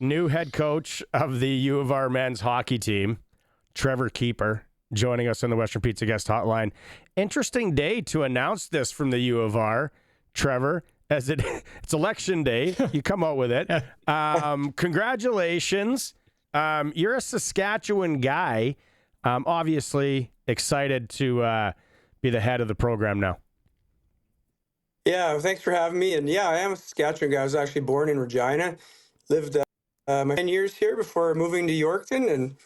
New head coach of the U of R men's hockey team, Trevor Keeper, joining us on the Western Pizza Guest Hotline. Interesting day to announce this from the U of R, Trevor, as it's election day. You come out with it. Congratulations. You're a Saskatchewan guy. Obviously excited to be the head of the program now. Yeah, thanks for having me. And yeah, I am a Saskatchewan guy. I was actually born in Regina, lived my 10 years here before moving to Yorkton, and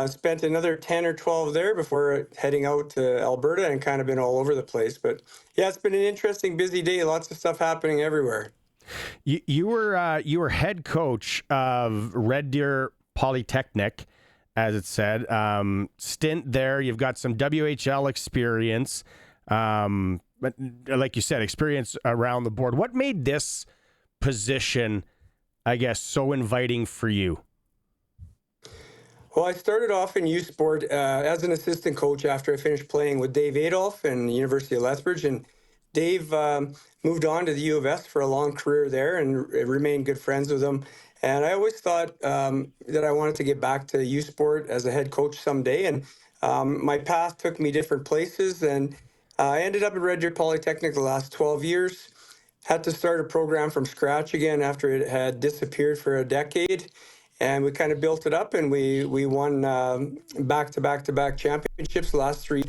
spent another 10 or 12 there before heading out to Alberta, and kind of been all over the place. But yeah, it's been an interesting, busy day. Lots of stuff happening everywhere. You were head coach of Red Deer Polytechnic, as it said. Stint there. You've got some WHL experience. But like you said, experience around the board. What made this position, I guess, so inviting for you? Well, I started off in U Sport as an assistant coach after I finished playing with Dave Adolph in the University of Lethbridge. And Dave moved on to the U of S for a long career there and remained good friends with him. And I always thought that I wanted to get back to U Sport as a head coach someday. And my path took me different places. And I ended up at Red Deer Polytechnic the last 12 years. Had to start a program from scratch again after it had disappeared for a decade. And we kind of built it up, and we won back-to-back championships the last three.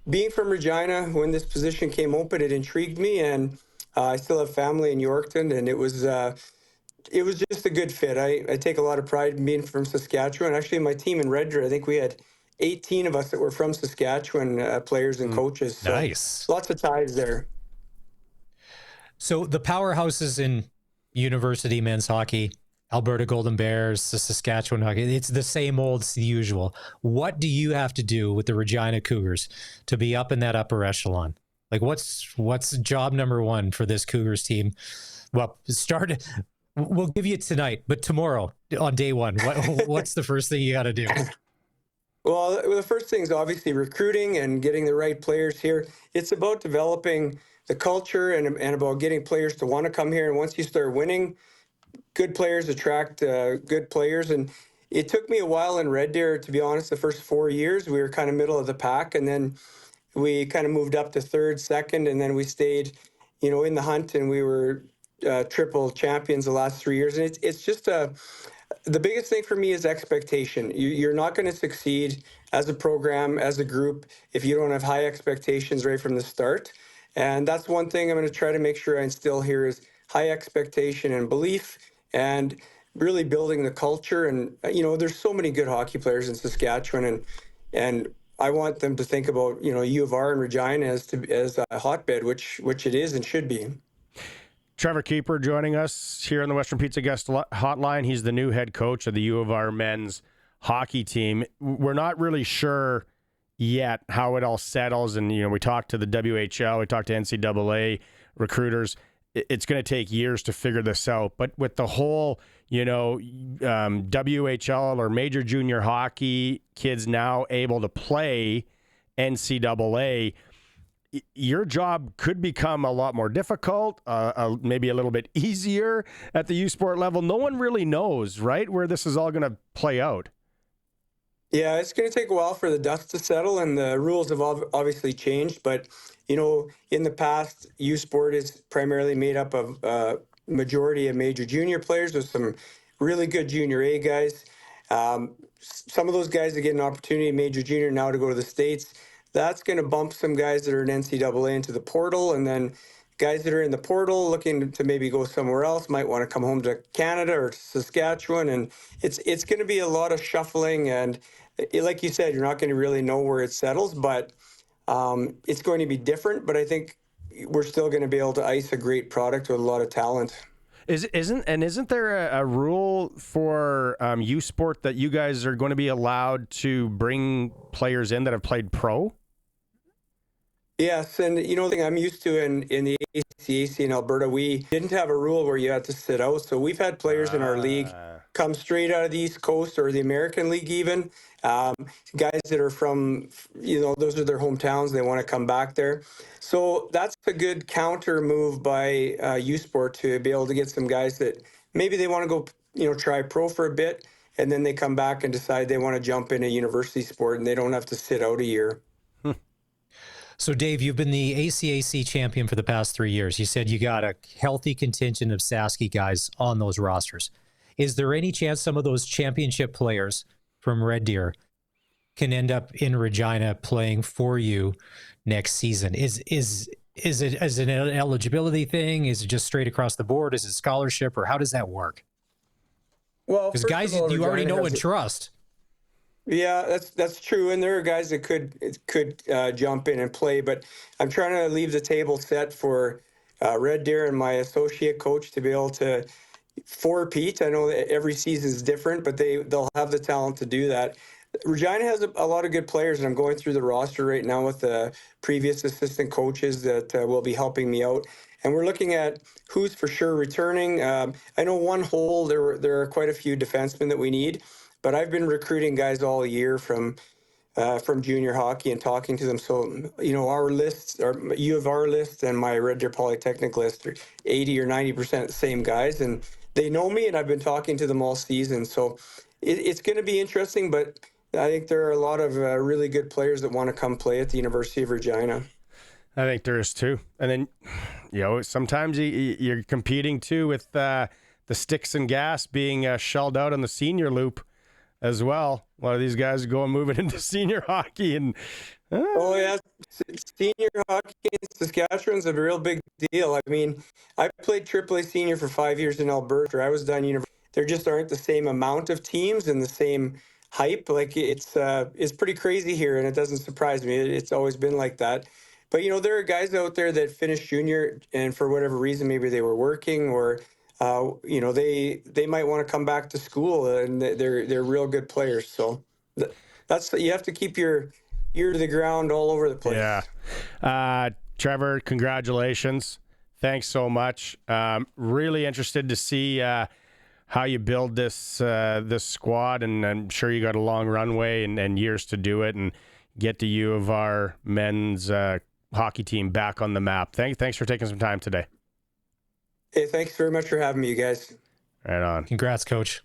Being from Regina, when this position came open, it intrigued me, and I still have family in Yorkton, and it was just a good fit. I take a lot of pride in being from Saskatchewan. Actually, my team in Red Deer, I think we had 18 of us that were from Saskatchewan, players and coaches. So nice. Lots of ties there. So the powerhouses in university men's hockey, Alberta Golden Bears, the Saskatchewan hockey, it's the same old, it's the usual. What do you have to do with the Regina Cougars to be up in that upper echelon? Like what's job number one for this Cougars team? Well, we'll give you tonight, but tomorrow on day one, what's the first thing you got to do? Well, the first thing is obviously recruiting and getting the right players here. It's about developing the culture and about getting players to want to come here. And once you start winning, good players attract good players. And it took me a while in Red Deer, to be honest. The first 4 years, we were kind of middle of the pack. And then we kind of moved up to third, second, and then we stayed, in the hunt, and we were triple champions the last 3 years. And it's just the biggest thing for me is expectation. You're not going to succeed as a program, as a group, if you don't have high expectations right from the start. And that's one thing I'm going to try to make sure I instill here is high expectation and belief, and really building the culture. And, there's so many good hockey players in Saskatchewan, and I want them to think about, U of R and Regina as a hotbed, which it is and should be. Trevor Keeper joining us here on the Western Pizza Guest Hotline. He's the new head coach of the U of R men's hockey team. We're not really sure yet how it all settles. And, we talked to the WHL, we talked to NCAA recruiters. It's going to take years to figure this out. But with the whole, WHL or major junior hockey kids now able to play NCAA, your job could become a lot more difficult, maybe a little bit easier at the U Sport level. No one really knows, right, where this is all going to play out. Yeah, it's going to take a while for the dust to settle, and the rules have obviously changed. But, in the past, U Sport is primarily made up of majority of major junior players with some really good junior A guys. Some of those guys that get an opportunity in major junior now to go to the States, that's going to bump some guys that are in NCAA into the portal, and then guys that are in the portal looking to maybe go somewhere else might want to come home to Canada or Saskatchewan, and it's going to be a lot of shuffling. And like you said, you're not going to really know where it settles, but it's going to be different. But I think we're still going to be able to ice a great product with a lot of talent. Isn't there a rule for U Sport that you guys are going to be allowed to bring players in that have played pro? Yes, and the thing I'm used to in the ACAC in Alberta, we didn't have a rule where you had to sit out. So we've had players in our league come straight out of the East Coast or the American League even. Guys that are from, those are their hometowns. They want to come back there. So that's a good counter move by U Sport to be able to get some guys that maybe they want to go try pro for a bit, and then they come back and decide they want to jump in a university sport, and they don't have to sit out a year. So, Dave, you've been the ACAC champion for the past 3 years. You said you got a healthy contingent of Sasky guys on those rosters. Is there any chance some of those championship players from Red Deer can end up in Regina playing for you next season? Is it an eligibility thing? Is it just straight across the board? Is it scholarship, or how does that work? Well, Because first guys of all, you already Regina know has and trust. Yeah, that's true, and there are guys that could jump in and play. But I'm trying to leave the table set for Red Deer and my associate coach to be able to four-peat. I know that every season is different, but they'll have the talent to do that. Regina has a lot of good players, and I'm going through the roster right now with the previous assistant coaches that will be helping me out. And we're looking at who's for sure returning. I know one hole, there are quite a few defensemen that we need, but I've been recruiting guys all year from junior hockey and talking to them. So, our lists, our UofR list and my Red Deer Polytechnic list are 80 or 90% the same guys, and they know me, and I've been talking to them all season. So it's going to be interesting, but I think there are a lot of really good players that want to come play at the University of Regina. I think there is too. And then, sometimes you're competing too with the sticks and gas being shelled out on the senior loop as well. A lot of these guys are moving into senior hockey. And Oh, yeah. Senior hockey in Saskatchewan's a real big deal. I mean, I played AAA senior for 5 years in Alberta. I was done university. There just aren't the same amount of teams and the same hype. Like it's pretty crazy here, and it doesn't surprise me. It's always been like that. But there are guys out there that finished junior, and for whatever reason, maybe they were working, or they might want to come back to school, and they're real good players. So that's you have to keep your ear to the ground all over the place. Yeah. Trevor, congratulations. Thanks so much. Really interested to see how you build this squad, and I'm sure you got a long runway and years to do it and get the U of our men's hockey team back on the map. Thanks for taking some time today. Hey, thanks very much for having me, you guys. Right on. Congrats, Coach.